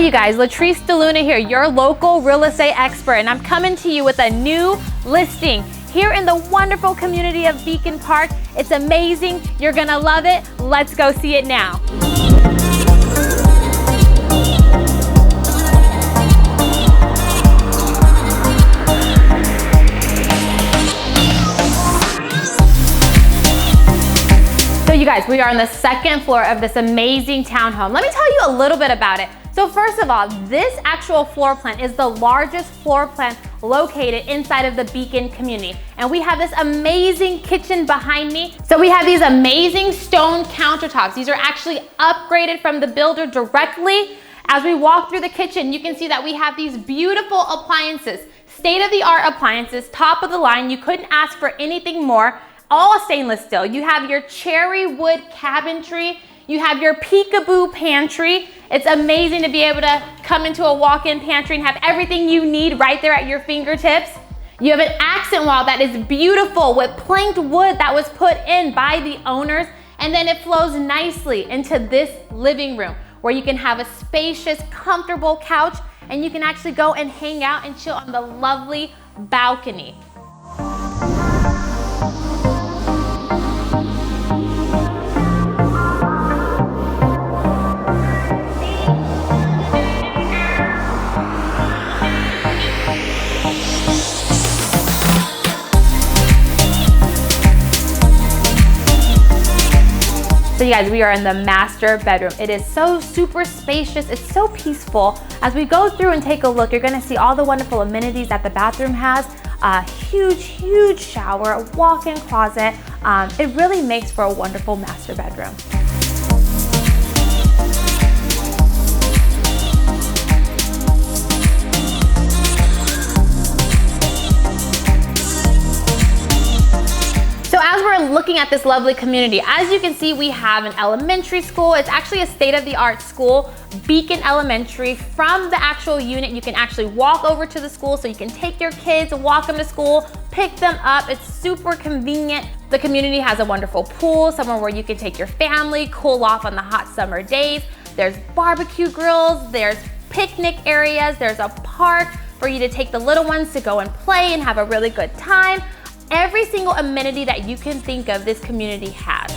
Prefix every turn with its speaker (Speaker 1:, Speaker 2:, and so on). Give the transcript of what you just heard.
Speaker 1: Hi you guys, Latrice DeLuna here, your local real estate expert, and I'm coming to you with a new listing here in the wonderful community of Beacon Park. It's amazing, you're gonna love it. Let's go see it now. So you guys, we are on the second floor of this amazing townhome. Let me tell you a little bit about it. So first of all, this actual floor plan is the largest floor plan located inside of the Beacon community. And we have this amazing kitchen behind me. So we have these amazing stone countertops. These are actually upgraded from the builder directly. As we walk through the kitchen, you can see that we have these beautiful appliances, state-of-the-art appliances, top of the line. You couldn't ask for anything more. All stainless steel. You have your cherry wood cabinetry. You have your peekaboo pantry. It's amazing to be able to come into a walk-in pantry and have everything you need right there at your fingertips. You have an accent wall that is beautiful with planked wood that was put in by the owners, and then it flows nicely into this living room where you can have a spacious, comfortable couch, and you can actually go and hang out and chill on the lovely balcony. So you guys, we are in the master bedroom. It is so super spacious. It's so peaceful. As we go through and take a look, you're gonna see all the wonderful amenities that the bathroom has. A huge shower, a walk-in closet. It really makes for a wonderful master bedroom. So as we're looking at this lovely community, as you can see, we have an elementary school. It's actually a state-of-the-art school, Beacon Elementary. From the actual unit, you can actually walk over to the school, so you can take your kids, walk them to school, pick them up. It's super convenient. The community has a wonderful pool, somewhere where you can take your family, cool off on the hot summer days. There's barbecue grills, there's picnic areas, there's a park for you to take the little ones to go and play and have a really good time. Every single amenity that you can think of, this community has.